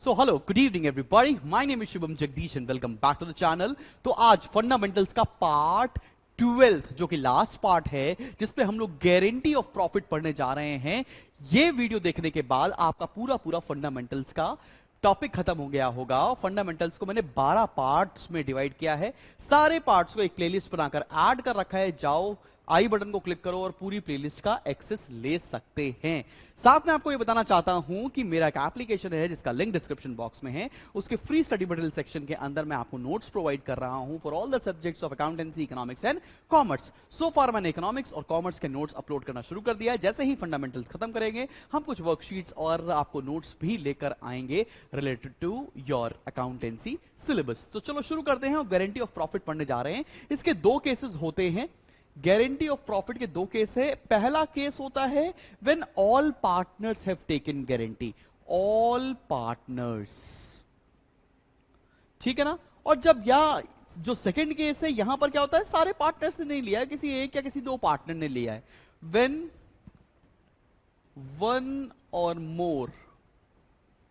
So hello, good evening everybody. My name is Shubham Jagdish and welcome back to the channel. तो आज fundamentals का part 12 जो कि last part है जिसपे हम लोग गारंटी ऑफ प्रॉफिट पढ़ने जा रहे हैं। ये वीडियो देखने के बाद आपका पूरा फंडामेंटल्स का टॉपिक खत्म हो गया होगा। फंडामेंटल्स को मैंने 12 पार्ट्स में डिवाइड किया है, सारे पार्ट्स को एक प्लेलिस्ट बनाकर ऐड कर रखा है। जाओ आई बटन को क्लिक करो और पूरी प्लेलिस्ट का एक्सेस ले सकते हैं। साथ में आपको ये बताना चाहता हूं कि मेरा एक एप्लीकेशन है जिसका लिंक डिस्क्रिप्शन बॉक्स में है, उसके फ्री स्टडी मटेरियल सेक्शन के अंदर मैं आपको नोट्स प्रोवाइड कर रहा हूं for all the subjects of accountancy, economics and commerce. So far मैंने इकोनॉमिक्स और कॉमर्स के नोट्स अपलोड करना शुरू कर दिया है। जैसे ही फंडामेंटल्स खत्म करेंगे हम कुछ वर्कशीट्स और आपको नोट्स भी लेकर आएंगे related to your accountancy syllabus. तो चलो शुरू करते हैं और गारंटी ऑफ प्रॉफिट पढ़ने जा रहे हैं। इसके दो केसेस होते हैं। गारंटी ऑफ प्रॉफिट के दो केस है। पहला केस होता है when all partners have taken guarantee, all partners, ठीक है ना। और जब जो सेकंड केस है यहां पर क्या होता है, सारे पार्टनर्स ने नहीं लिया है, किसी एक या किसी दो पार्टनर ने लिया है। व्हेन वन और मोर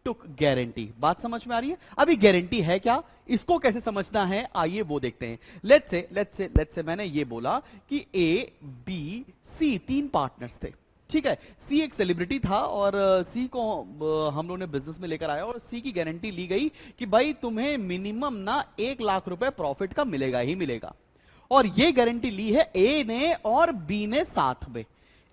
टुक गारंटी। बात समझ में आ रही है? अभी गारंटी है क्या, इसको कैसे समझना है, आइए वो देखते हैं। लेट्स से मैंने ये बोला कि ए बी सी तीन पार्टनर्स थे, ठीक है। सी एक सेलिब्रिटी था और सी को हम लोगों ने बिजनेस में लेकर आया और सी की गारंटी ली गई कि भाई तुम्हें मिनिमम ना 1 लाख रुपए प्रॉफिट का मिलेगा ही मिलेगा। और ये गारंटी ली है ए ने और बी ने साथ में।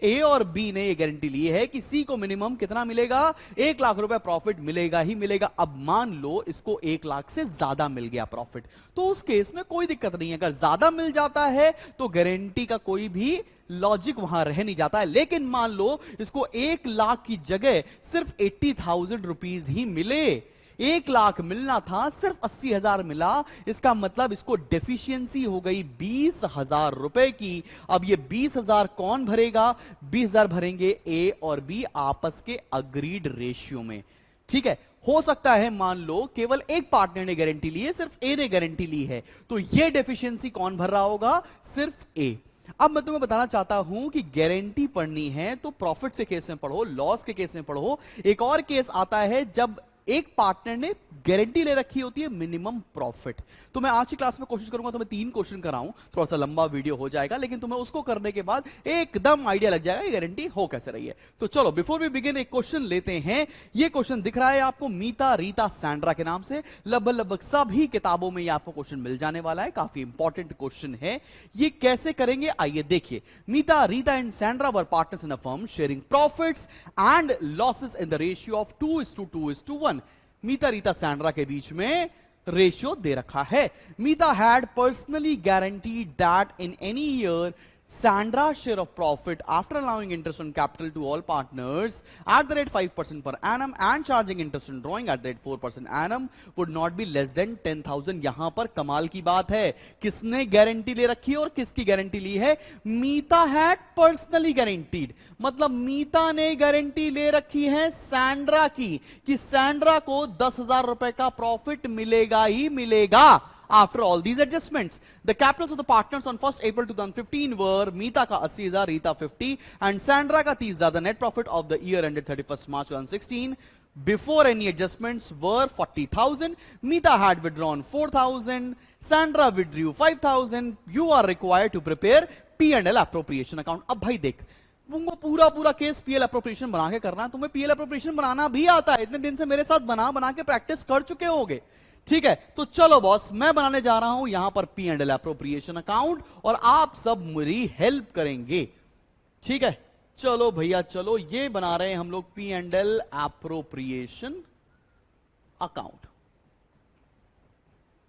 ए और बी ने ये गारंटी ली है कि सी को मिनिमम कितना मिलेगा, 1 लाख रुपए प्रॉफिट मिलेगा ही मिलेगा। अब मान लो इसको 1 लाख से ज्यादा मिल गया प्रॉफिट, तो उस केस में कोई दिक्कत नहीं है। अगर ज्यादा मिल जाता है तो गारंटी का कोई भी लॉजिक वहां रह नहीं जाता है। लेकिन मान लो इसको 1 लाख की जगह सिर्फ 80,000 रुपीज ही मिले, 1 लाख मिलना था सिर्फ 80,000 मिला, इसका मतलब इसको डेफिशिएंसी हो गई 20,000 रुपए की। अब ये 20,000 कौन भरेगा, 20,000 भरेंगे ए और बी आपस के अग्रीड रेशियो में, ठीक है। हो सकता है मान लो केवल एक पार्टनर ने गारंटी ली है, सिर्फ ए ने गारंटी ली है, तो ये डेफिशिएंसी कौन भर रहा होगा, सिर्फ ए। अब मैं तुम्हें बताना चाहता हूं कि गारंटी पढ़नी है तो प्रॉफिट से केस में पढ़ो, लॉस के केस में पढ़ो। एक और केस आता है जब एक पार्टनर ने गारंटी ले रखी होती है मिनिमम प्रॉफिट। तो मैं आज की क्लास में कोशिश करूंगा तुम्हें 3 क्वेश्चन कराऊं, थोड़ा सा लंबा वीडियो हो जाएगा लेकिन तुम्हें उसको करने के बाद एकदम आइडिया लग जाएगा ये गारंटी हो कैसे रही है। तो चलो बिफोर वी बिगिन एक क्वेश्चन लेते हैं। ये क्वेश्चन दिख रहा है आपको मीता रीता सैंड्रा के नाम से, लगभग सभी किताबों में ये आपको क्वेश्चन मिल जाने वाला है, काफी इंपॉर्टेंट क्वेश्चन है। ये कैसे करेंगे आइए देखिए। Meeta Rita and Sandra were partners in a firm sharing profits and losses in the ratio of 2:2:1। Meeta Rita Sandra के बीच में रेशियो दे रखा है। Meeta had personally guaranteed that in any year Sandra's share of profit after allowing interest on capital to all partners at the rate 5% per annum and charging interest on drawing at the rate 4% annum would not be less than 10,000। यहां पर कमाल की बात है, किसने guarantee ले रखी है और किसकी गारंटी ली है, मीता हैड पर्सनली गारंटीड, मतलब मीता ने गारंटी ले रखी है सैंड्रा की कि सैंड्रा को 10,000 रुपए का प्रॉफिट मिलेगा ही मिलेगा। After all these adjustments, the capitals of the partners on 1st April 2015 were Meeta का 80,000, Rita 50 and Sandra का 30,000. The net profit of the year ended 31st March 2016 before any adjustments were 40,000. Meeta had withdrawn 4,000, Sandra withdrew 5,000. You are required to prepare P&L appropriation account. अब भाई देख, तुमको पूरा case PL appropriation बना के करना, तुम्हें पीएल अप्रोप्रिएशन बनाना भी आता है, इतने दिन से मेरे साथ बना के प्रैक्टिस कर चुके होगे, ठीक है। तो चलो बॉस, मैं बनाने जा रहा हूं यहां पर P&L अप्रोप्रिएशन अकाउंट और आप सब मेरी हेल्प करेंगे, ठीक है। चलो भैया चलो, ये बना रहे हैं हम लोग P&L अप्रोप्रिएशन अकाउंट।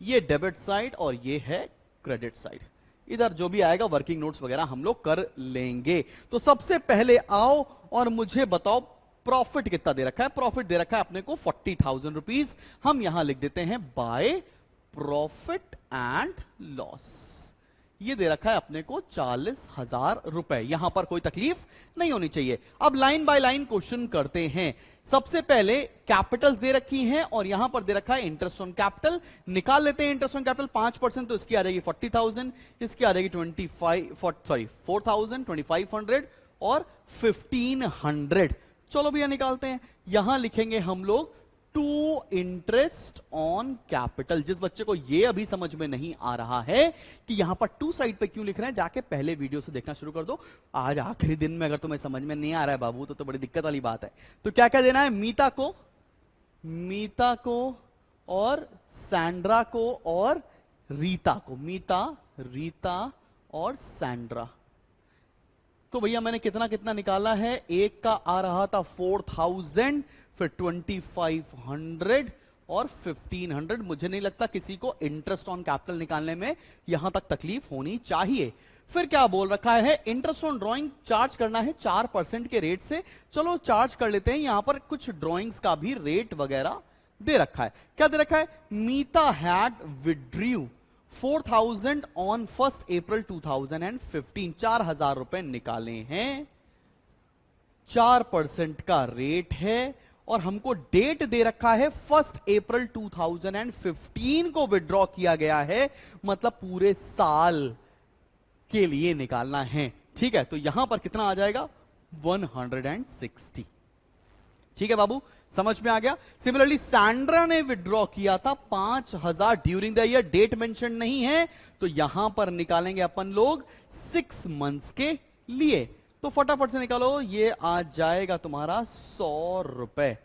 ये डेबिट साइड और ये है क्रेडिट साइड। इधर जो भी आएगा वर्किंग नोट्स वगैरह हम लोग कर लेंगे। तो सबसे पहले आओ और मुझे बताओ प्रॉफिट कितना दे रखा है। प्रॉफिट दे रखा है अपने को 40,000 रुपीज। हम यहां लिख देते हैं बाय प्रॉफिट एंड लॉस। ये दे रखा है अपने को 40,000 रुपए। यहां पर कोई तकलीफ नहीं होनी चाहिए। अब लाइन बाय लाइन क्वेश्चन करते हैं। सबसे पहले कैपिटल्स दे रखी हैं और यहां पर दे रखा है इंटरेस्ट ऑन कैपिटल। निकाल लेते हैं इंटरेस्ट ऑन कैपिटल 5%, तो इसकी आ जाएगी 40,000, इसकी आ जाएगी 4,000, 2,500 और 1,500। चलो भैया निकालते हैं। यहां लिखेंगे हम लोग टू इंटरेस्ट ऑन कैपिटल। जिस बच्चे को ये अभी समझ में नहीं आ रहा है कि यहां पर टू साइड पे क्यों लिख रहे हैं, जाके पहले वीडियो से देखना शुरू कर दो। आज आखिरी दिन में अगर तुम्हें समझ में नहीं आ रहा है बाबू तो बड़ी दिक्कत वाली बात है। तो क्या क्या देना है, मीता को और सैंड्रा को और रीता को, रीता और सैंड्रा। तो भैया मैंने कितना कितना निकाला है, एक का आ रहा था 4000, फिर 2500 और 1500। मुझे नहीं लगता किसी को इंटरेस्ट ऑन कैपिटल निकालने में यहां तक तकलीफ होनी चाहिए। फिर क्या बोल रखा है, इंटरेस्ट ऑन ड्राइंग चार्ज करना है 4% के रेट से। चलो चार्ज कर लेते हैं। यहां पर कुछ ड्राइंग्स का भी रेट वगैरह दे रखा है। क्या दे रखा है, मीता हैड विड्रू 4000 ऑन 1 अप्रैल 2015। 4000 रुपए निकाले हैं, 4% का रेट है और हमको डेट दे रखा है 1 अप्रैल 2015 को विड्रॉ किया गया है, मतलब पूरे साल के लिए निकालना है। ठीक है, तो यहां पर कितना आ जाएगा, 160। ठीक है बाबू, समझ में आ गया। सिमिलरली सैंड्रा ने विड्रॉ किया था 5000 during the year, date mention नहीं है, तो यहां पर निकालेंगे अपन लोग 6 मंथ्स के लिए। तो फटाफट से निकालो, ये आ जाएगा तुम्हारा 100 रुपए।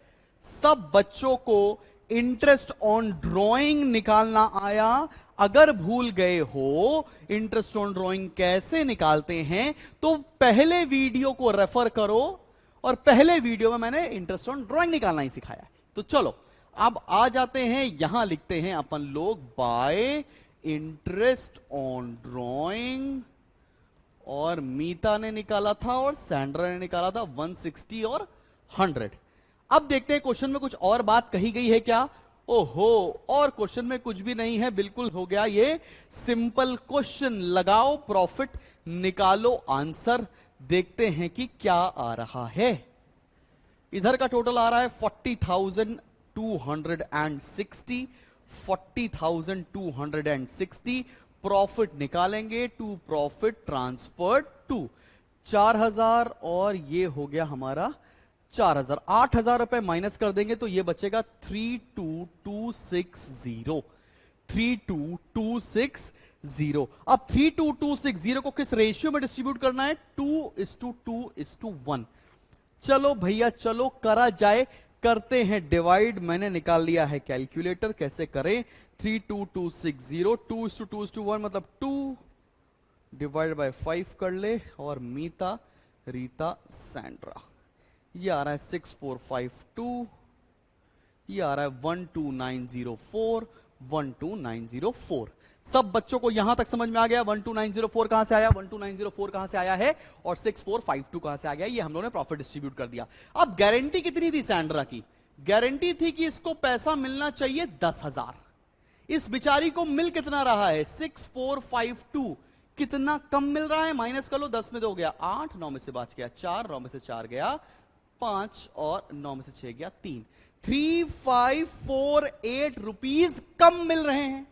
सब बच्चों को इंटरेस्ट ऑन ड्राइंग निकालना आया। अगर भूल गए हो इंटरेस्ट ऑन ड्राइंग कैसे निकालते हैं तो पहले वीडियो को रेफर करो, और पहले वीडियो में मैंने इंटरेस्ट ऑन ड्राइंग निकालना ही सिखाया है। तो चलो अब आ जाते हैं, यहां लिखते हैं अपन लोग बाय इंटरेस्ट ऑन ड्राइंग, और मीता ने निकाला था और सैंड्रा ने निकाला था 160 और 100। अब देखते हैं क्वेश्चन में कुछ और बात कही गई है क्या। ओहो, और क्वेश्चन में कुछ भी नहीं है, बिल्कुल हो गया ये सिंपल क्वेश्चन। लगाओ प्रॉफिट, निकालो आंसर, देखते हैं कि क्या आ रहा है। इधर का टोटल आ रहा है 40,260, 40,260। प्रॉफिट निकालेंगे, टू प्रॉफिट ट्रांसफर टू 4000, और ये हो गया हमारा 4000। 8000 रुपए माइनस कर देंगे तो ये बचेगा 32260, 32260। अब 32260 को किस रेशियो में डिस्ट्रीब्यूट करना है, 2:2:1। चलो भैया चलो करा जाए, करते हैं डिवाइड। मैंने निकाल लिया है कैलकुलेटर, कैसे करें। 32260, 2:2:1 मतलब 2 डिवाइड बाय 5 कर ले, और मीता, रीता, सैंड्रा, ये आ रहा है 6452, ये आ रहा है 12904, 12904। सब बच्चों को यहां तक समझ में आ गया। 12904 कहां से आया, 12904 कहां से आया है, और 6452 कहां से आ गया, ये हम लोगों ने प्रॉफिट डिस्ट्रीब्यूट कर दिया। अब गारंटी कितनी थी सैंड्रा की, गारंटी थी कि इसको पैसा मिलना चाहिए 10,000। इस बिचारी को मिल कितना रहा है, 6452। कितना कम मिल रहा है, माइनस कर लो, 10 में 2 गया 8, 9 में से बच गया 4, 9 में से 4 गया 5, और 9 में से 6 गया 3। 3548 रुपीज कम मिल रहे हैं।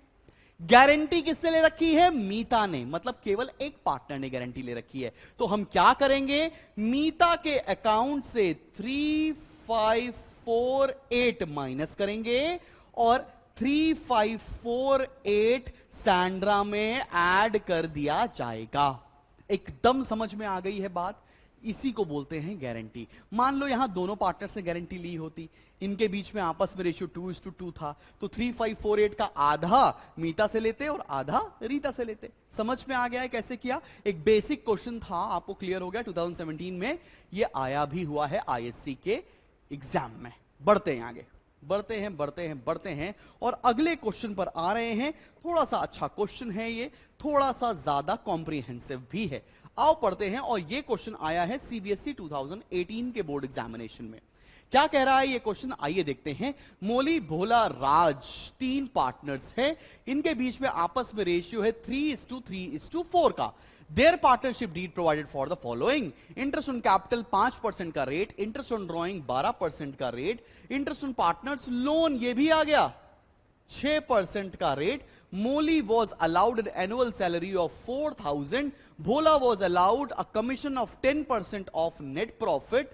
गारंटी किससे ले रखी है, मीता ने, मतलब केवल एक पार्टनर ने गारंटी ले रखी है। तो हम क्या करेंगे, मीता के अकाउंट से 3548 माइनस करेंगे, और 3548 सैंड्रा में ऐड कर दिया जाएगा। एकदम समझ में आ गई है बात। इसी को बोलते हैं गारंटी। मान लो यहां दोनों पार्टनर ने गारंटी ली होती, इनके बीच में आपस में रेशियो 2:2 था, तो 3548 का आधा मीता से लेते और आधा रीता से लेते। समझ में आ गया है कैसे किया। एक बेसिक क्वेश्चन था, आपको क्लियर हो गया। 2017 में ये आया भी हुआ है आईएससी के एग्जाम में। बढ़ते हैं आगे, बढ़ते हैं बढ़ते हैं बढ़ते हैं, और अगले क्वेश्चन पर आ रहे हैं। थोड़ा सा अच्छा क्वेश्चन है ये, थोड़ा सा ज्यादा कॉम्प्रिहेंसिव भी है। आओ पढ़ते हैं। और ये क्वेश्चन आया है सीबीएसई 2018 के बोर्ड एग्जामिनेशन में। क्या कह रहा है ये क्वेश्चन, आइए देखते हैं। मोली, भोला, राज 3 पार्टनर्स हैं, इनके बीच में आपस में रेशियो है 3:3:4 का। Their partnership deed provided for the following: interest on capital 5% का रेट, इंटरेस्ट ऑन ड्रॉइंग 12% का rate, interest on partners loan ये भी आ गया 6% का rate. Molly was allowed an annual salary of 4,000. Bhola was allowed a commission of 10% of net profit,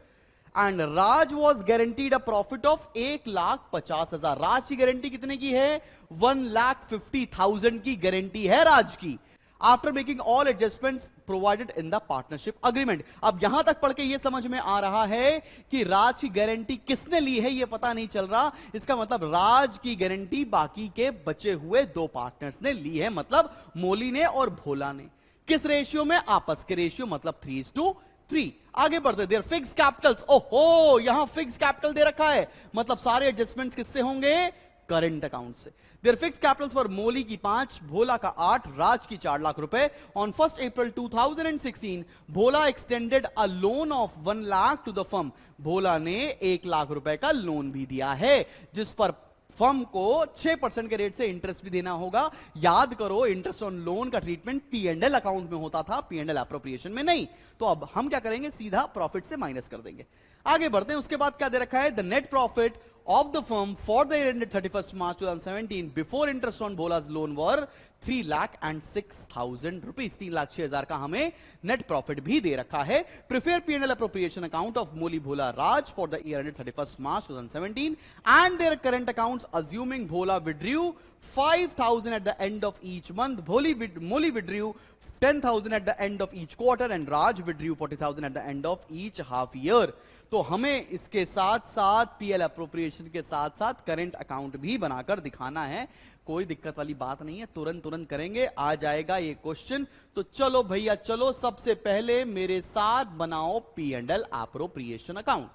and Raj was guaranteed a profit of 1,50,000। राज की guarantee कितने की है? 1,50,000 की गारंटी है राज की, after making all adjustments provided in the partnership agreement. अब यहां तक पढ़ के यह समझ में आ रहा है कि राज की गारंटी किसने ली है, यह पता नहीं चल रहा। इसका मतलब राज की गारंटी बाकी के बचे हुए दो पार्टनर्स ने ली है, मतलब मोली ने और भोला ने। किस रेशियो में? आपस के रेशियो, मतलब 3:3। आगे बढ़ते, देयर फिक्स कैपिटल्स, ओहो यहां फिक्स कैपिटल दे रखा है, मतलब सारे एडजस्टमेंट्स किससे होंगे? करंट अकाउंट से। देयर फिक्स कैपिटल्स फॉर मोली की 5, भोला का 8, राज की 4 लाख रुपए। On 1 April 2016 Bhola extended a loan of 1 lakh to the firm. Bhola ने 1 लाख रुपए का लोन भी दिया है, जिस पर फर्म को 6% के रेट से इंटरेस्ट भी देना होगा। याद करो, इंटरेस्ट ऑन लोन का ट्रीटमेंट P&L अकाउंट में होता था, P&L एप्रोप्रिएशन में नहीं। तो अब हम क्या करेंगे? सीधा प्रॉफिट से माइनस कर देंगे। आगे बढ़ते हैं, उसके बाद क्या दे रखा है? The net profit of the firm for the year ended 31st March 2017 before interest on Bhola's loan were 3,06,000 rupees। 3,06,000 का हमें नेट प्रॉफिट भी दे रखा है। Prepare P&L appropriation account of Molly Bhola Raj for the year ended 31st March 2017 and their current accounts assuming Bhola withdrew 5,000 at the end of each month, Moli withdrew 10,000 at the end of each quarter and Raj withdrew 40,000 at the end of each half year। तो हमें इसके साथ साथ PL appropriation के साथ साथ current account भी बनाकर दिखाना है। कोई दिक्कत वाली बात नहीं है, तुरंत करेंगे, आ जाएगा ये क्वेश्चन। तो चलो भैया चलो, सबसे पहले मेरे साथ बनाओ P&L अप्रोप्रिएशन अकाउंट।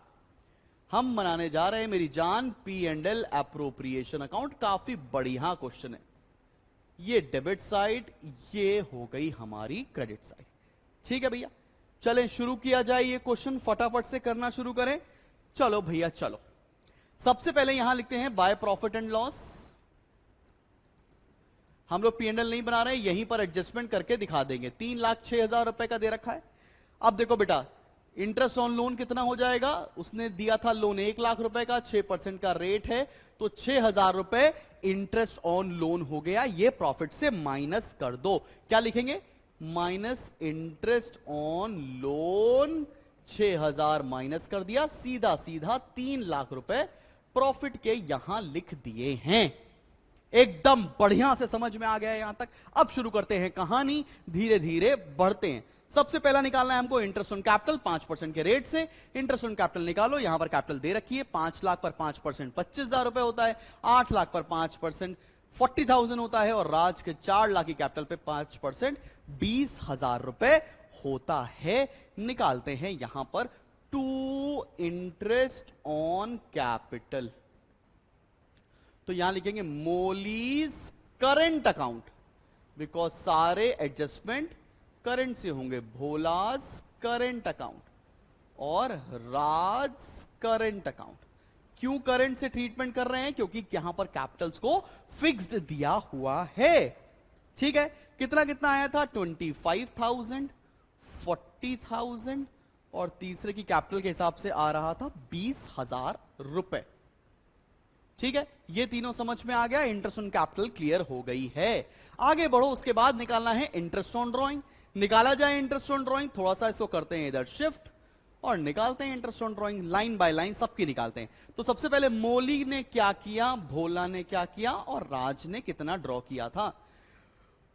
हम बनाने जा रहे हैं मेरी जान P&L अप्रोप्रिएशन अकाउंट। काफी बढ़िया क्वेश्चन है। ये डेबिट साइड, ये हो गई हमारी क्रेडिट साइड। ठीक है भैया, चलें शुरू किया जाए। ये क्वेश्चन फटाफट से करना शुरू करें। चलो भैया चलो, सबसे पहले यहां लिखते हैं बाय प्रॉफिट एंड लॉस। हम लोग P&L नहीं बना रहे, यहीं पर एडजस्टमेंट करके दिखा देंगे। 3,06,000 रुपए का दे रखा है। अब देखो बेटा, इंटरेस्ट ऑन लोन कितना हो जाएगा? उसने दिया था लोन 1 लाख रुपए का, 6% का रेट है, तो 6,000 रुपए इंटरेस्ट ऑन लोन हो गया। ये प्रॉफिट से माइनस कर दो। क्या लिखेंगे? Minus interest on loan, 6,000 minus कर दिया, सीधा सीधा 3 लाख रुपए प्रॉफिट के यहां लिख दिए हैं। एकदम बढ़िया से समझ में आ गया यहां तक। अब शुरू करते हैं कहानी, धीरे धीरे बढ़ते हैं। सबसे पहला निकालना है हमको इंटरेस्ट ऑन कैपिटल 5% के रेट से। इंटरेस्ट ऑन कैपिटल निकालो। यहां पर कैपिटल दे रखी है, 5 लाख पर 5% 25,000 रुपए होता है, 8 लाख पर 5% 40,000 होता है, और राज के 4 लाख की कैपिटल पे 5% 20,000 रुपए होता है। निकालते हैं यहां पर टू इंटरेस्ट ऑन कैपिटल। तो यहां लिखेंगे मोलीज करंट अकाउंट, बिकॉज सारे एडजस्टमेंट करंट से होंगे। भोलास करंट अकाउंट और राज करंट अकाउंट। क्यों करंट से ट्रीटमेंट कर रहे हैं? क्योंकि यहां पर कैपिटल्स को फिक्स्ड दिया हुआ है। ठीक है, कितना कितना आया था? 25,000, 40,000 और तीसरे की कैपिटल के हिसाब से आ रहा था 20,000 रुपए। ठीक है, ये तीनों समझ में आ गया। इंटरेस्ट ऑन कैपिटल क्लियर हो गई है। आगे बढ़ो, उसके बाद निकालना है इंटरेस्ट ऑन ड्रॉइंग। निकाला जाए इंटरेस्ट ऑन ड्रॉइंग, थोड़ा सा इसको करते हैं इधर शिफ्ट और निकालते हैं interest on drawing, line by line सबकी निकालते हैं। तो सबसे पहले मोली ने क्या किया, भोला ने क्या किया और राज ने कितना ड्रॉ किया था।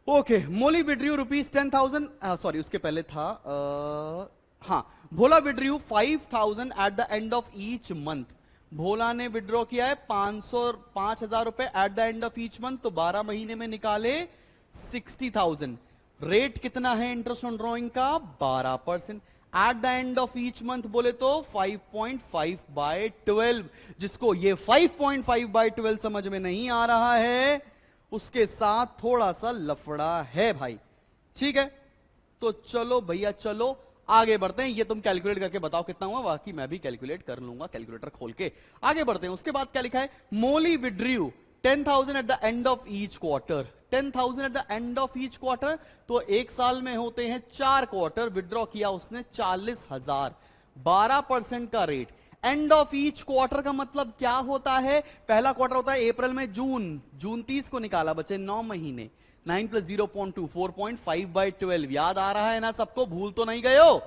Okay, Molly withdrew rupees 10,000, sorry उसके पहले था हाँ, Bhola withdrew 5,000 at the end of each month. Bhola ने विड्रॉ किया है 5,000 रुपए at the end of each month, तो 12 महीने में निकाले 60,000। रेट कितना है इंटरेस्ट ऑन ड्रॉइंग का? 12%। Eight the end of each month बोले तो 5.5/12। जिसको ये 5.5/12 समझ में नहीं आ रहा है, उसके साथ थोड़ा सा लफड़ा है भाई। ठीक है, तो चलो भैया चलो आगे बढ़ते हैं। ये तुम कैलकुलेट करके बताओ कितना हुआ, बाकी मैं भी कैलकुलेट कर लूंगा कैलकुलेटर खोल के। आगे बढ़ते हैं, उसके बाद क्या लिखा है? Molly withdrew 10,000 at the end of each quarter. 10,000 at the end of each quarter, तो एक साल में होते हैं 4 क्वार्टर। विड्रॉ किया उसने 40,000, 12% का rate. And of each quarter का मतलब क्या होता है? पहला क्वार्टर होता है अप्रैल में जून 30 को निकाला बचे 9 महीने। 9 + 0.2 4.5/12 याद आ रहा है ना सबको? भूल तो नहीं गए हो?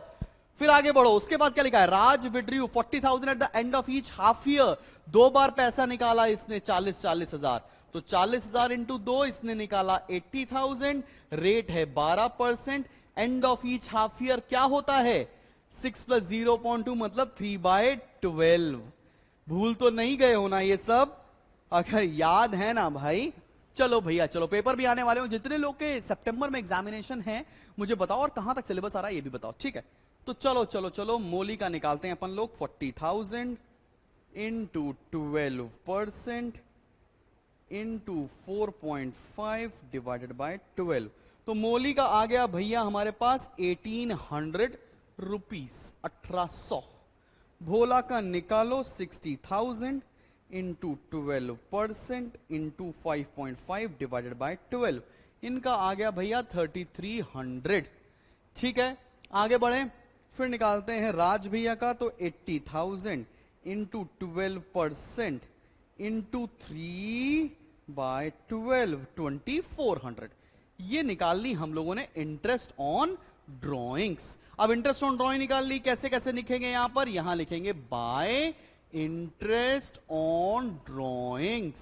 फिर आगे बढ़ो, उसके बाद क्या लिखा है, Raj withdrew 40,000 at the end of each half year, 2 बार पैसा निकाला इसने 40,000, तो 40,000 इंटू 2 इसने निकाला 80,000, रेट है 12%, and of each half year क्या होता है 6 प्लस 0.2 मतलब 3/12। भूल तो नहीं गए होना ये सब, अगर याद है ना भाई। चलो भैया चलो, पेपर भी आने वाले हो, जितने लोग के सितंबर में एग्जामिनेशन है मुझे बताओ, और कहां तक सिलेबस आ रहा है ये भी बताओ, ठीक है। तो चलो चलो चलो, मोली का निकालते हैं अपन लोग, 40,000 इंटू 12% इंटू 4.5 डिवाइडेड बाय 12, तो मोली का आ गया भैया हमारे पास 1800 रुपीस, 1800। भोला का निकालो 60,000 इंटू 12% इंटू 5.5 डिवाइडेड बाय 12, इनका आ गया भैया 3300। ठीक है, आगे बढ़े, फिर निकालते हैं राज भैया का, तो 80,000 इंटू 12% इंटू 3/12, 2400। ये निकाल ली हम लोगों ने इंटरेस्ट ऑन ड्रॉइंग्स। अब इंटरेस्ट ऑन ड्रॉइंग निकाल ली, कैसे कैसे लिखेंगे यहां पर, यहां लिखेंगे बाय इंटरेस्ट ऑन ड्रॉइंग्स,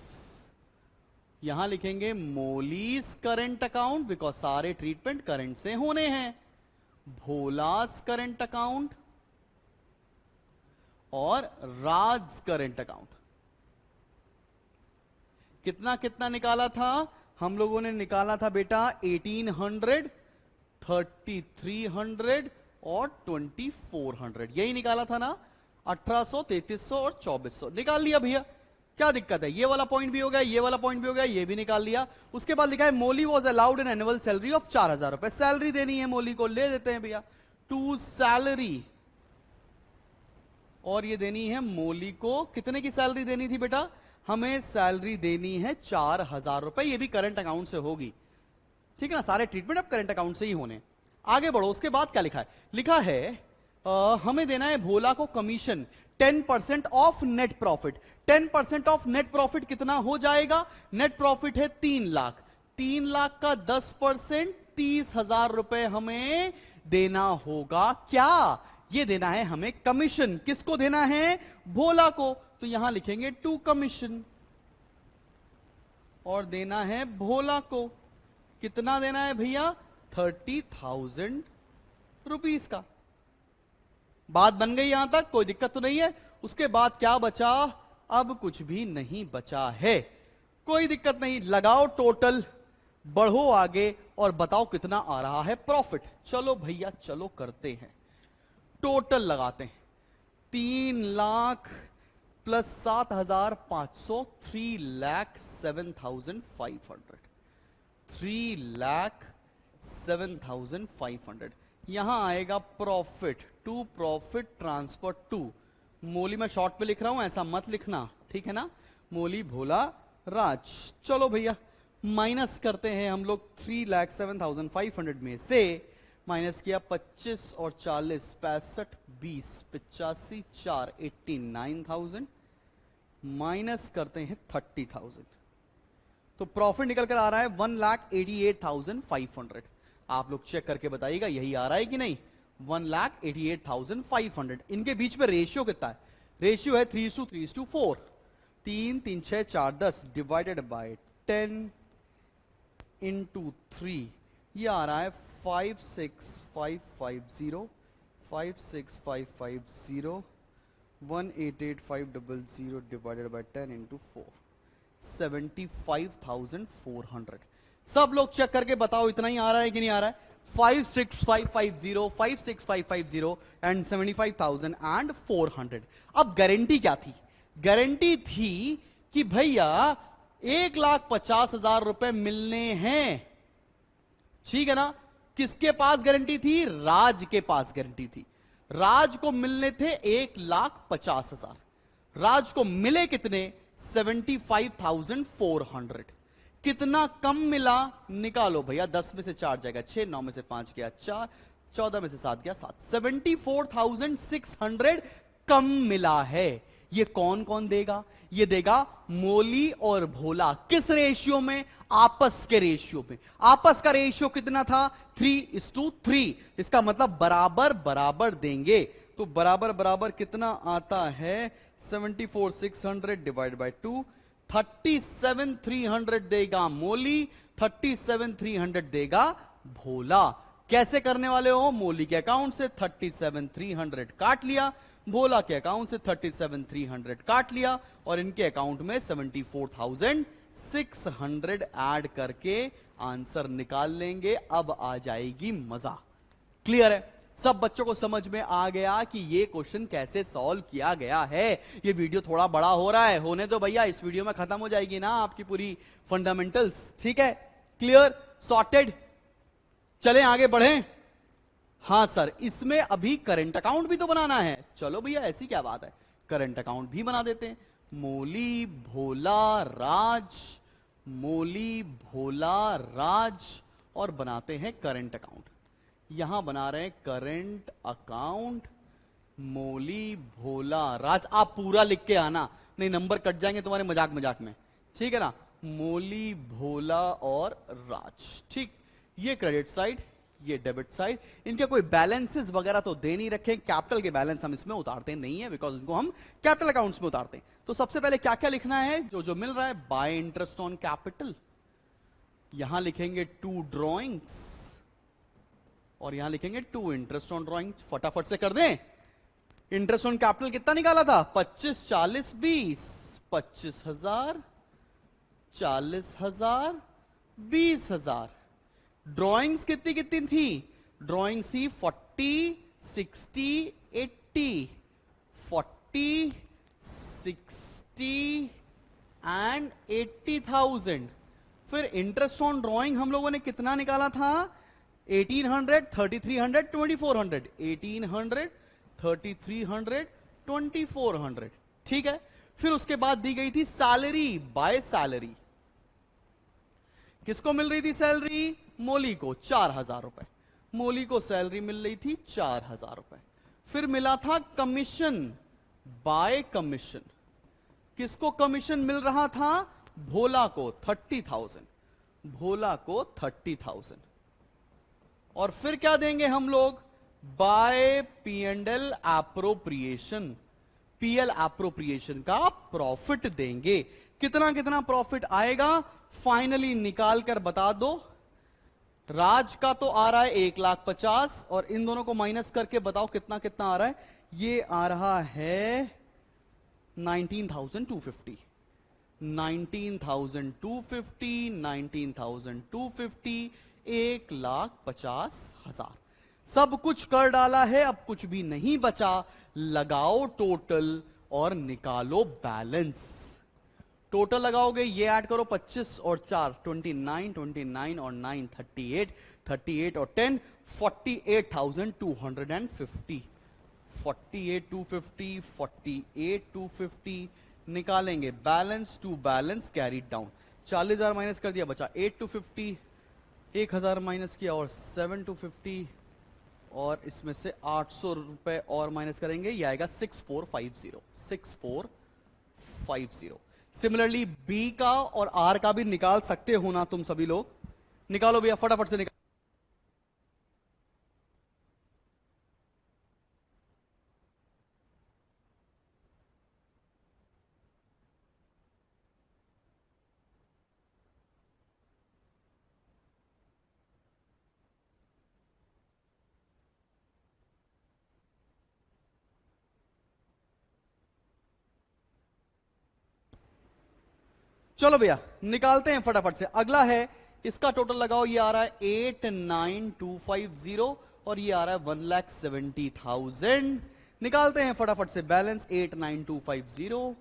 यहां लिखेंगे मोलीज करेंट अकाउंट, बिकॉज सारे ट्रीटमेंट करंट से होने हैं, भोलास करेंट अकाउंट और राज करेंट अकाउंट। कितना कितना निकाला था हम लोगों ने, निकाला था बेटा 1800, 3300 और 2400, यही निकाला था ना, 1800, 3300 और 2400 निकाल लिया भैया। क्या दिक्कत है, ये वाला पॉइंट भी हो गया, ये वाला पॉइंट भी हो गया, ये भी निकाल लिया। उसके बाद लिखा है Molly was allowed an annual salary of 4,000 रुपए, सैलरी देनी है मोली को, ले देते हैं भैया, टू सैलरी, और ये देनी है मोली को, कितने की सैलरी देनी थी बेटा, हमें सैलरी देनी है 4,000 रुपए, ये भी करंट अकाउंट से होगी, ठीक है ना, सारे ट्रीटमेंट अब करंट अकाउंट से ही होने। आगे बढ़ो, उसके बाद क्या लिखा है, लिखा है हमें देना है भोला को commission 10% of net profit. 10% of net profit कितना हो जाएगा, नेट प्रॉफिट है 3 लाख, 3 लाख का 10% 30,000 रुपए हमें देना होगा, क्या ये देना है हमें कमीशन, किसको देना है, भोला को, तो यहां लिखेंगे टू कमीशन, और देना है भोला को, कितना देना है भैया 30,000 रुपीस का। बात बन गई यहां तक, कोई दिक्कत तो नहीं है। उसके बाद क्या बचा, अब कुछ भी नहीं बचा है, कोई दिक्कत नहीं, लगाओ टोटल, बढ़ो आगे और बताओ कितना आ रहा है प्रॉफिट। चलो भैया चलो करते हैं, टोटल लगाते हैं, 3 लाख प्लस 7,500, 3,07,500, 3,07,500। यहां आएगा profit, to profit transfer to Molly, मैं शॉर्ट पे लिख रहा हूं, ऐसा मत लिखना, ठीक है ना, मोली भोला राज। चलो भैया माइनस करते हैं हम लोग, 3,07,500 में से माइनस किया 25 और 40, 65, 20, 85, 4, 89,000, माइनस करते हैं 30,000, तो प्रॉफिट निकल कर आ रहा है 1,88,500। आप लोग चेक करके बताइएगा यही आ रहा है कि नहीं, 1,88,500। इनके बीच में रेशियो कितना है, रेशियो है 3:3:4, 3 3 6 4 10 डिवाइडेड बाय 10 इंटू 3, ये आ रहा है 56,550, 56,550, 1,88,500 डिवाइडेड बाय 10 इंटू 4, 75,400। सब लोग चेक करके बताओ इतना ही आ रहा है कि नहीं आ रहा है, 56,550, 56,550 एंड 75,400। अब गारंटी क्या थी, गारंटी थी कि भैया 1,50,000 रुपए मिलने हैं, ठीक है ना, किसके पास गारंटी थी, राज के पास गारंटी थी, राज को मिलने थे 1,50,000, राज को मिले कितने 75,400, कितना कम मिला निकालो भैया, 10 में से 4 जाएगा 6, 9 में से 5 गया 4, 14 में से 7 गया 7, 74,600 कम मिला है। ये कौन कौन देगा? ये देगा मोली और भोला। किस रेशियो में? आपस के रेशियो में। आपस का रेशियो कितना था? 3:3। इसका मतलब बराबर बराबर देंगे। तो बराबर बराबर कितना आता है? 74,600 डिवाइड बाय 2, 37,300 देगा मोली, 37,300 देगा भोला। कैसे करने वाले हो? मोली के अकाउंट से 37,300 काट लिया, भोला के अकाउंट से 37,300 काट लिया, और इनके अकाउंट में 74,600 ऐड करके आंसर निकाल लेंगे। अब आ जाएगी मजा। क्लियर है? सब बच्चों को समझ में आ गया कि ये क्वेश्चन कैसे सॉल्व किया गया है। ये वीडियो थोड़ा बड़ा हो रहा है, होने दो भैया, इस वीडियो में खत्म हो जाएगी ना आपकी पूरी फंडामेंटल्स। ठीक है? क्लियर? सॉर्टेड? चलें आगे बढ़ें। हां सर, इसमें अभी करंट अकाउंट भी तो बनाना है। चलो भैया, ऐसी क्या बात है, करंट अकाउंट भी बना देते हैं। मोली भोला राज, मोली भोला राज, और बनाते हैं करंट अकाउंट। यहां बना रहे हैं करंट अकाउंट मोली भोला राज। आप पूरा लिख के आना, नहीं नंबर कट जाएंगे तुम्हारे मजाक मजाक में। ठीक है ना? मोली भोला और राज। ठीक, ये क्रेडिट साइड, ये डेबिट साइड। इनके कोई बैलेंसेस वगैरह तो दे नहीं रखे। कैपिटल के बैलेंस हम इसमें उतारते नहीं है, बिकॉज इनको हम कैपिटल अकाउंट्स में उतारते हैं। तो सबसे पहले क्या क्या लिखना है? जो जो मिल रहा है, बाय इंटरेस्ट ऑन कैपिटल। यहां लिखेंगे 2 ड्रॉइंग्स, और यहां लिखेंगे 2 इंटरेस्ट ऑन ड्रॉइंग्स। फटाफट से कर दें। इंटरेस्ट ऑन कैपिटल कितना निकाला था? 25, 40, 20। 25,000, 40,000, 20,000। ड्रॉइंग्स कितनी कितनी थी? ड्रॉइंग्स थी 40, 60, 80। 40, 60 एंड 80,000। फिर इंटरेस्ट ऑन ड्रॉइंग हम लोगों ने कितना निकाला था? 1800, 3300, 2400। 1800, 3300, 2400। ठीक है? फिर उसके बाद दी गई थी सैलरी बाय सैलरी। किसको मिल रही थी सैलरी? मोली को 4,000 रुपए। मोली को सैलरी मिल रही थी 4,000 रुपए। फिर मिला था कमीशन बाय कमीशन। किसको कमीशन मिल रहा था? भोला को 30,000। भोला को 30,000। और फिर क्या देंगे हम लोग? By P&L appropriation. PL appropriation का प्रॉफिट देंगे। कितना कितना प्रॉफिट आएगा फाइनली निकाल कर बता दो। राज का तो आ रहा है 1,50,000, और इन दोनों को माइनस करके बताओ कितना कितना आ रहा है। ये आ रहा है 19,250। 19,250, 19,250, 1,50,000। सब कुछ कर डाला है, अब कुछ भी नहीं बचा। लगाओ टोटल और निकालो बैलेंस। टोटल लगाओगे, ये ऐड करो 25 और 4 29, 29 और 9 38, 38 और 10 48,250। 48,250, 48,250 निकालेंगे। Balance to balance carried down. 40,000 minus कर दिया, बचा 8,250। 1,000 माइनस किया और 7,250, और इसमें से 800 रुपए और माइनस करेंगे, ये आएगा 6,450। 6,450। सिमिलरली बी का और आर का भी निकाल सकते हो ना तुम सभी लोग? निकालो भैया, फटाफट से निकालो। चलो भैया निकालते हैं फटाफट से। अगला है, इसका टोटल लगाओ, ये आ रहा है 8,9,250, और ये आ रहा है 1,70,000। निकालते हैं फटाफट से बैलेंस। 8,9,250,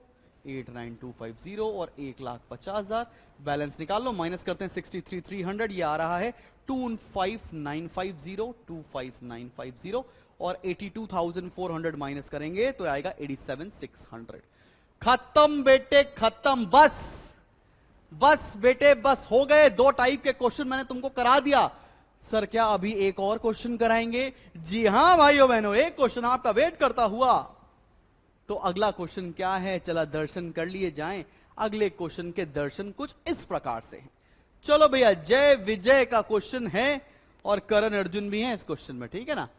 8,9,250 और 1,50,000। बैलेंस निकाल लो, माइनस करते हैं 63,300, ये आ रहा है 25,950, 25,950, और 82,400 माइनस करेंगे तो आएगा 87,600। खत्म बेटे खत्म, बस बस बेटे बस, हो गए। 2 टाइप के क्वेश्चन मैंने तुमको करा दिया। सर क्या अभी एक और क्वेश्चन कराएंगे? जी हां भाइयों बहनों, एक क्वेश्चन आपका वेट करता हुआ तो अगला क्वेश्चन क्या है, चला दर्शन कर लिए जाएं। अगले क्वेश्चन के दर्शन कुछ इस प्रकार से हैं। चलो भैया, जय विजय का क्वेश्चन है और करण अर्जुन भी है इस क्वेश्चन में, ठीक है ना।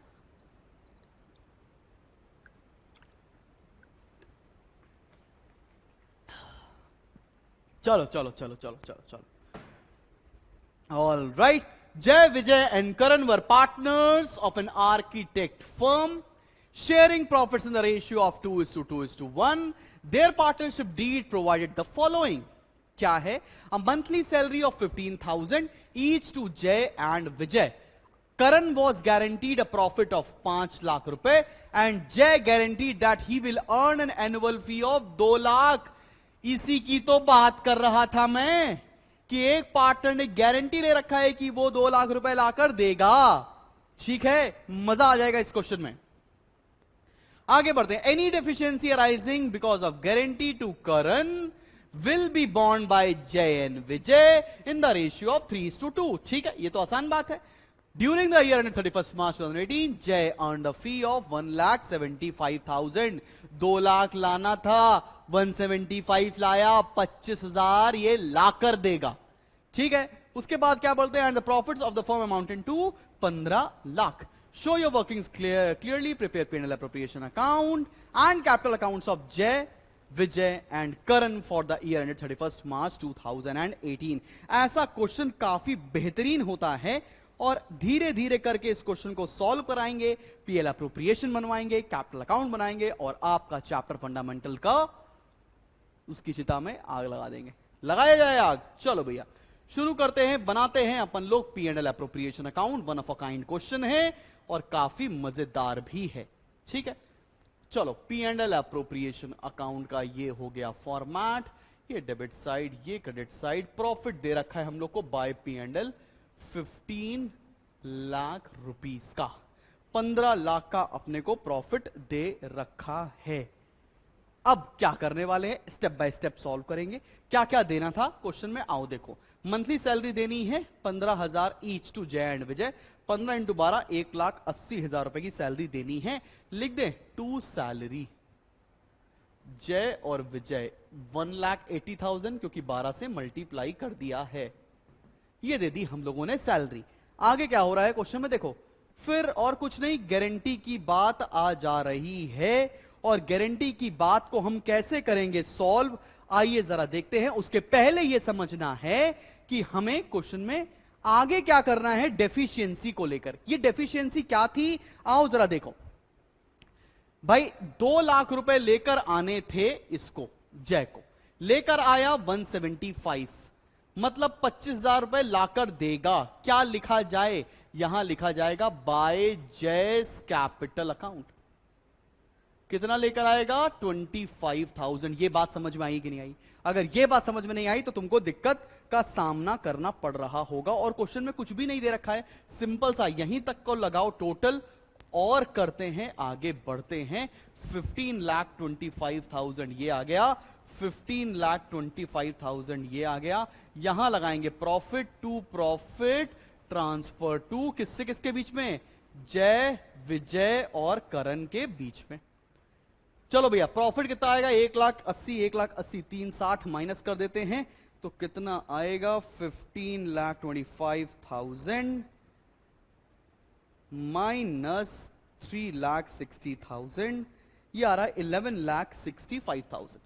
चलो चलो चलो चलो चलो चलो, all right. Jay, Vijay and Karan were partners of an architect firm, sharing profits in the ratio of 2:2:1. Their partnership deed provided the following. क्या है? A monthly salary of 15,000 each to Jay and Vijay. Karan was guaranteed a profit of 5 lakh रुपए and Jay guaranteed that he will earn an annual fee of 2 lakh. इसी की तो बात कर रहा था मैं कि एक पार्टनर ने गारंटी ले रखा है कि वो 2 लाख रुपए लाकर देगा। ठीक है, मजा आ जाएगा इस क्वेश्चन में। आगे बढ़ते हैं। Any deficiency arising because of guarantee to Karan will be borne by Jay and Vijay in the ratio of 3:2। ठीक है, ये तो आसान बात है। During the year ended 31st March 2018, जय earned a fee of 1,75,000। 2 lakh लाना था, 175 लाया, 25,000 ये लाकर देगा। ठीक है, उसके बाद क्या बोलते हैं? And the profits of the firm amounted to 15 lakh. Show your workings clearly, prepare P&L appropriation account and capital accounts of Jay, Vijay and Karan for the year ended 31st March 2018। ऐसा क्वेश्चन काफी बेहतरीन होता है और धीरे धीरे करके इस क्वेश्चन को सॉल्व कराएंगे, पीएल अप्रोप्रिएशन बनवाएंगे, कैपिटल अकाउंट बनाएंगे और आपका चैप्टर फंडामेंटल का उसकी चिता में आग लगा देंगे। लगाया जाए आग। चलो भैया शुरू करते हैं, बनाते हैं अपन लोग P&L appropriation account. One of a kind question है और काफी मजेदार भी है। ठीक है, चलो P&L अप्रोप्रिएशन अकाउंट का ये हो गया फॉर्मेट। ये डेबिट साइड, ये क्रेडिट साइड। प्रॉफिट दे रखा है हम लोग को बाय P&L 15 लाख रुपीस का। 15 लाख का अपने को प्रॉफिट दे रखा है। अब क्या करने वाले हैं? स्टेप बाय स्टेप सॉल्व करेंगे। क्या क्या देना था क्वेश्चन में, आओ देखो। मंथली सैलरी देनी है 15,000 ईच टू जय एंड विजय। 15 इंटू 12 1,80,000 रुपए की सैलरी देनी है। लिख दे टू सैलरी जय और विजय 1,80,000 क्योंकि 12 से मल्टीप्लाई कर दिया है। ये दे दी हम लोगों ने सैलरी। आगे क्या हो रहा है क्वेश्चन में देखो, फिर और कुछ नहीं, गारंटी की बात आ जा रही है और गारंटी की बात को हम कैसे करेंगे सॉल्व, आइए जरा देखते हैं। उसके पहले यह समझना है कि हमें क्वेश्चन में आगे क्या करना है डेफिशिएंसी को लेकर। ये डेफिशिएंसी क्या थी, आओ जरा देखो भाई। 2 लाख रुपए लेकर आने थे, इसको जय को लेकर आया 175, मतलब 25,000 रुपए लाकर देगा। क्या लिखा जाए? यहां लिखा जाएगा बाय जयस कैपिटल अकाउंट। कितना लेकर आएगा? 25,000। ये बात समझ में आई कि नहीं आई? अगर ये बात समझ में नहीं आई तो तुमको दिक्कत का सामना करना पड़ रहा होगा। और क्वेश्चन में कुछ भी नहीं दे रखा है, सिंपल सा यहीं तक को लगाओ टोटल और करते हैं, आगे बढ़ते हैं। 15,25,000 ये आ गया, 15,25,000 ये आ गया। यहां लगाएंगे profit to profit transfer to किससे किसके बीच में? जय, विजय और करण के बीच में। चलो भैया प्रॉफिट कितना आएगा? 1,80,000, 1,80,000, 360 माइनस कर देते हैं तो कितना आएगा? 15,25,000 माइनस 3,60,000, ये आ रहा है 11,65,000।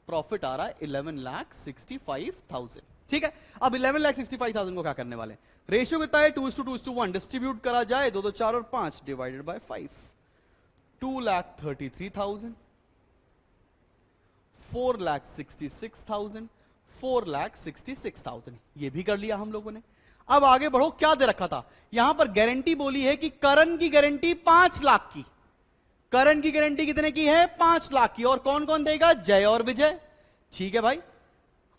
प्रॉफिट आ रहा है 11,65,000। ठीक है, अब 11,65,000 को क्या करने वाले? रेशियो कितना है? 2:2:1। डिस्ट्रीब्यूट करा जाए 2 2 4 और 5 डिवाइडेड बाय 5। 2,33,000, 4,66,000, 4,66,000 ये भी कर लिया हम लोगों ने। अब आगे बढ़ो, क्या दे रखा था यहां पर? गारंटी बोली है कि करण की गारंटी 5 लाख की। करण की गारंटी कितने की है? 5 लाख की। और कौन कौन देगा? जय और विजय। ठीक है भाई,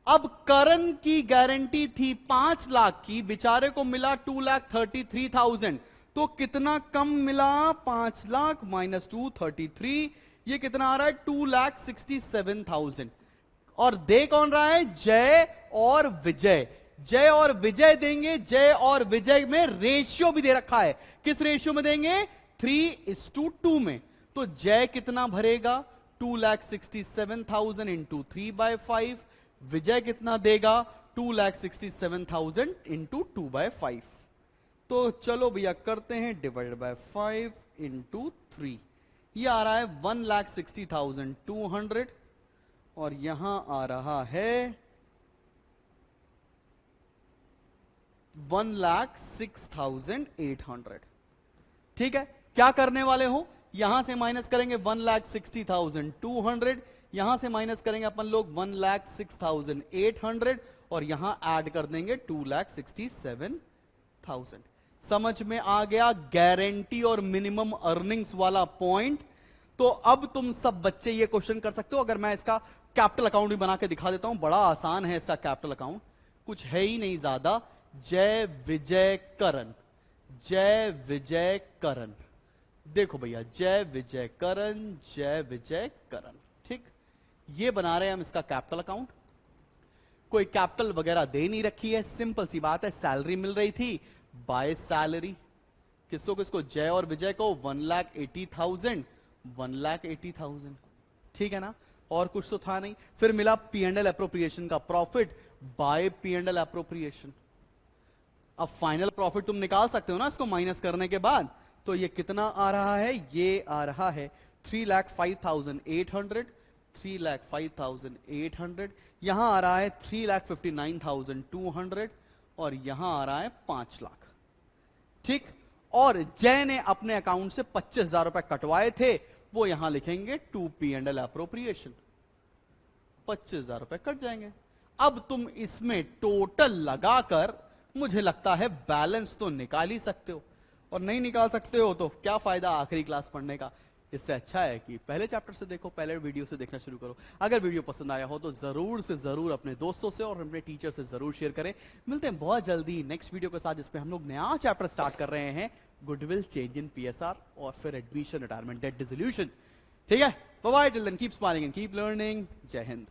अब करण की गारंटी थी 5 लाख की, बेचारे को मिला 2,33,000, तो कितना कम मिला? 5 लाख माइनस 233, ये कितना आ रहा है? 2,67,000। और दे कौन रहा है? जय और विजय। जय और विजय देंगे। जय और विजय में रेशियो भी दे रखा है। किस रेशियो में देंगे? 3:2 में। तो जय कितना भरेगा? 2,67,000 इंटू 3/5। विजय कितना देगा? 2,67,000 इंटू 2/5। तो चलो भैया करते हैं डिवाइड बाय 5 इंटू 3। ये आ रहा है 1,60,200 और यहां आ रहा है 1,06,800। ठीक है, क्या करने वाले हो? यहां से माइनस करेंगे 1,60,200, यहां से माइनस करेंगे अपन लोग 1,06,800 और यहां ऐड कर देंगे 2,67,000। समझ में आ गया गारंटी और मिनिमम अर्निंग्स वाला पॉइंट? तो अब तुम सब बच्चे ये क्वेश्चन कर सकते हो। अगर मैं इसका कैपिटल अकाउंट भी बना के दिखा देता हूं, बड़ा आसान है इसका कैपिटल अकाउंट, कुछ है ही नहीं ज्यादा। जय विजय करण, जय विजय करण। देखो भैया, जय विजय करण, जय विजय करण। ठीक, ये बना रहे हैं हम इसका कैपिटल अकाउंट। कोई कैपिटल वगैरह दे नहीं रखी है, सिंपल सी बात है। सैलरी मिल रही थी, बाय सैलरी। किसको किसको? जय और विजय को 1,80,000, 1,80,000। ठीक है ना, और कुछ तो था नहीं। फिर मिला P&L एप्रोप्रिएशन का प्रॉफिट, बाय P&L एप्रोप्रिएशन। अब फाइनल प्रॉफिट तुम निकाल सकते हो ना इसको माइनस करने के बाद। तो ये कितना आ रहा है? ये आ रहा है 3,05,800, 3,05,800। यहां आ रहा है 3,59,200 और यहां आ रहा है 5 लाख। ठीक, और जय ने अपने अकाउंट से 25,000 रुपए कटवाए थे, वो यहां लिखेंगे टू P&L एप्रोप्रिएशन। 25,000 रुपए कट जाएंगे। अब तुम इसमें टोटल लगाकर मुझे लगता है बैलेंस तो निकाल ही सकते हो, और नहीं निकाल सकते हो तो क्या फायदा आखिरी क्लास पढ़ने का। इससे अच्छा है कि पहले चैप्टर से देखो, पहले वीडियो से देखना शुरू करो। अगर वीडियो पसंद आया हो तो जरूर से जरूर अपने दोस्तों से और अपने टीचर से जरूर शेयर करें। मिलते हैं बहुत जल्दी नेक्स्ट वीडियो के साथ, जिसमें हम लोग नया चैप्टर स्टार्ट कर रहे हैं, गुडविल, चेंज इन PSR और फिर एडमिशन, रिटायरमेंट, डेट डिसोल्यूशन। ठीक है, bye bye, till then keep smiling and keep learning. जय हिंद।